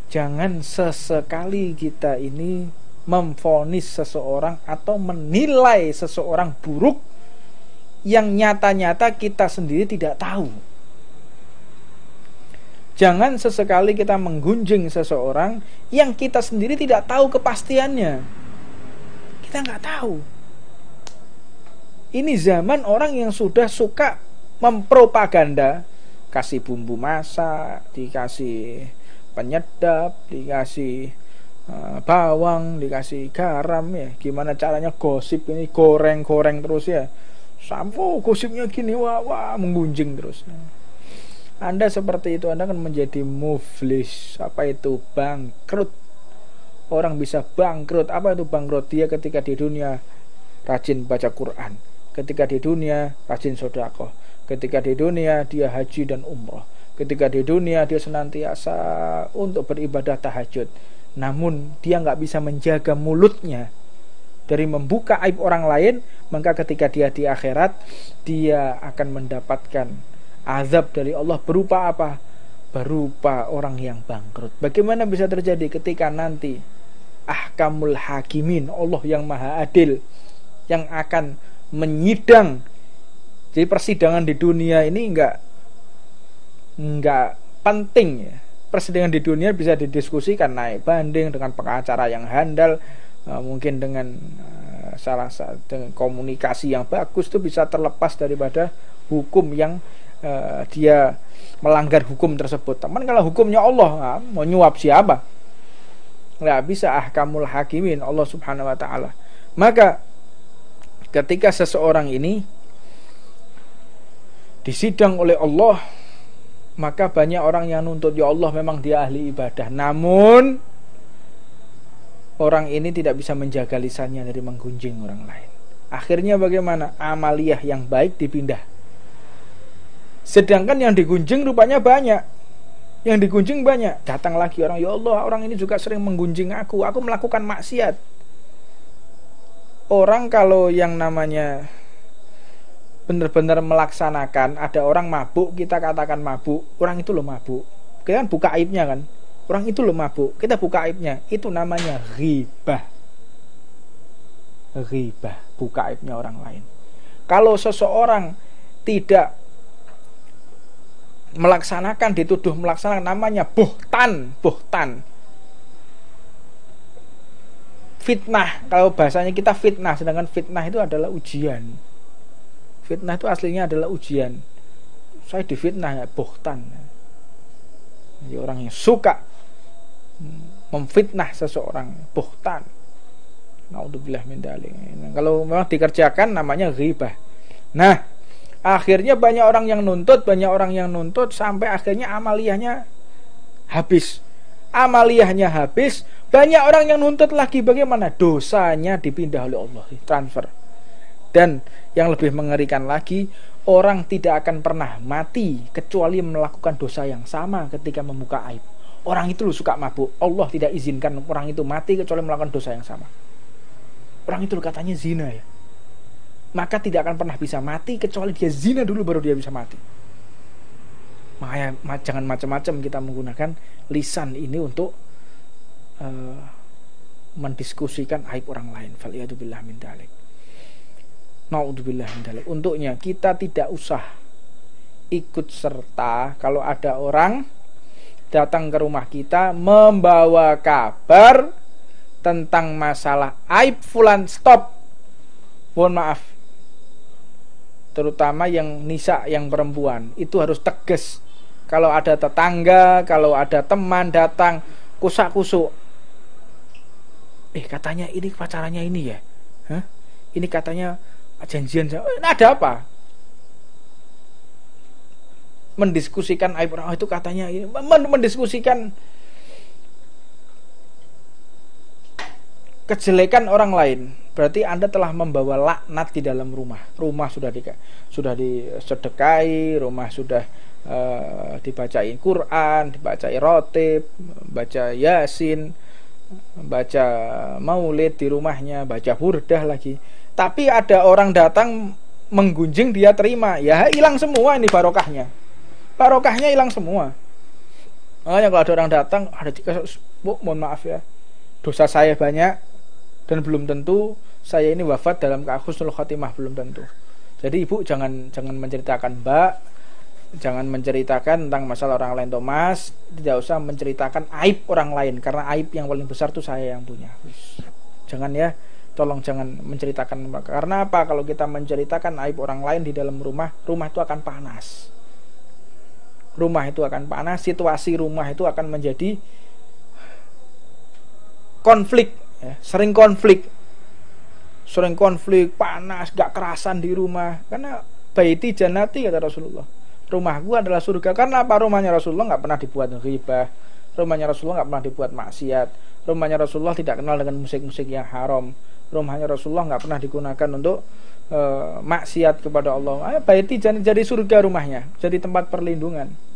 Jangan sesekali kita ini memvonis seseorang atau menilai seseorang buruk yang nyata-nyata kita sendiri tidak tahu. Jangan sesekali kita menggunjing seseorang yang kita sendiri tidak tahu kepastiannya. Kita nggak tahu. Ini zaman orang yang sudah suka mempropaganda, kasih bumbu masak, dikasih penyedap, dikasih bawang, dikasih garam ya. Gimana caranya gosip ini, goreng-goreng terus ya. Sampo gosipnya gini, wah menggunjing terus. Anda seperti itu, Anda akan menjadi muflis. Apa itu? Bangkrut. Orang bisa bangkrut. Apa itu bangkrut? Dia ketika di dunia rajin baca Quran, ketika di dunia rajin sedekah, ketika di dunia dia haji dan umrah, ketika di dunia dia senantiasa untuk beribadah tahajud. Namun dia nggak bisa menjaga mulutnya dari membuka aib orang lain. Maka ketika dia di akhirat, dia akan mendapatkan azab dari Allah berupa apa? Berupa orang yang bangkrut. Bagaimana bisa terjadi ketika nanti ahkamul hakimin, Allah yang maha adil, yang akan menyidang. Jadi persidangan di dunia ini enggak penting ya. Persidangan di dunia bisa didiskusikan, naik banding dengan pengacara yang handal, mungkin dengan salah satu komunikasi yang bagus, itu bisa terlepas daripada hukum yang dia melanggar hukum tersebut. Teman, kalau hukumnya Allah, mau nyuap siapa? Nggak bisa. Ahkamul hakimin Allah subhanahu wa ta'ala. Maka ketika seseorang ini disidang oleh Allah, maka banyak orang yang nuntut, ya Allah memang dia ahli ibadah, namun orang ini tidak bisa menjaga lisannya dari menggunjing orang lain. Akhirnya bagaimana? Amaliyah yang baik dipindah. Sedangkan yang digunjing rupanya banyak. Yang digunjing banyak. Datang lagi orang, ya Allah orang ini juga sering menggunjing aku melakukan maksiat. Orang kalau yang namanya benar-benar melaksanakan, ada orang mabuk, kita katakan mabuk, orang itu loh mabuk, kita kan buka aibnya kan, orang itu loh mabuk, kita buka aibnya, itu namanya ghibah. Ghibah, buka aibnya orang lain. Kalau seseorang tidak melaksanakan, dituduh melaksanakan, namanya buhtan. Fitnah, kalau bahasanya kita fitnah, sedangkan fitnah itu adalah ujian. Fitnah itu aslinya adalah ujian. Saya difitnah ya, buhtan. Jadi orang yang suka memfitnah seseorang, buhtan. Naudzubillah min dzalik. Kalau memang dikerjakan namanya ghibah. Nah, akhirnya banyak orang yang nuntut sampai akhirnya amaliyahnya habis. Amaliyahnya habis, banyak orang yang nuntut lagi. Bagaimana? Dosanya dipindah oleh Allah, transfer. Dan yang lebih mengerikan lagi, orang tidak akan pernah mati kecuali melakukan dosa yang sama ketika membuka aib. Orang itu suka mabuk, Allah tidak izinkan orang itu mati kecuali melakukan dosa yang sama. Orang itu katanya zina ya, maka tidak akan pernah bisa mati kecuali dia zina dulu baru dia bisa mati. Makanya jangan macam-macam kita menggunakan lisan ini untuk mendiskusikan aib orang lain. Faliyatubillah min dzalik. Naudzubillah min dzalik. Untuknya kita tidak usah ikut serta kalau ada orang datang ke rumah kita membawa kabar tentang masalah aib fulan. Stop. Mohon maaf. Terutama yang nisa, yang perempuan, itu harus tegas. Kalau ada tetangga, kalau ada teman datang kusak-kusuk, katanya ini pacarannya ini ya, ini katanya janjian, ada apa? Mendiskusikan aib orang itu katanya ini, mendiskusikan kejelekan orang lain, berarti Anda telah membawa laknat di dalam rumah. Rumah sudah disedekahi, rumah sudah dibacain Quran, dibacain rotib, baca yasin, baca maulid di rumahnya, baca burdah lagi. Tapi ada orang datang menggunjing, dia terima, ya hilang semua ini barokahnya. Barokahnya hilang semua. Makanya kalau ada orang datang, ada tiga, Bu, mohon maaf ya, dosa saya banyak dan belum tentu saya ini wafat dalam husnul khotimah, belum tentu. Jadi ibu jangan menceritakan Mbak, jangan menceritakan tentang masalah orang lain, Thomas. Tidak usah menceritakan aib orang lain, karena aib yang paling besar tuh saya yang punya. Jangan ya, tolong jangan menceritakan. Karena apa? Kalau kita menceritakan aib orang lain di dalam rumah itu akan panas. Rumah itu akan panas, situasi rumah itu akan menjadi konflik ya, sering konflik, panas, gak kerasan di rumah. Karena baiti jannati, kata Rasulullah, rumahku adalah surga. Karena apa? Rumahnya Rasulullah gak pernah dibuat ghibah, rumahnya Rasulullah gak pernah dibuat maksiat, rumahnya Rasulullah tidak kenal dengan musik-musik yang haram, rumahnya Rasulullah gak pernah digunakan untuk maksiat kepada Allah. Baiti jadi surga rumahnya, jadi tempat perlindungan.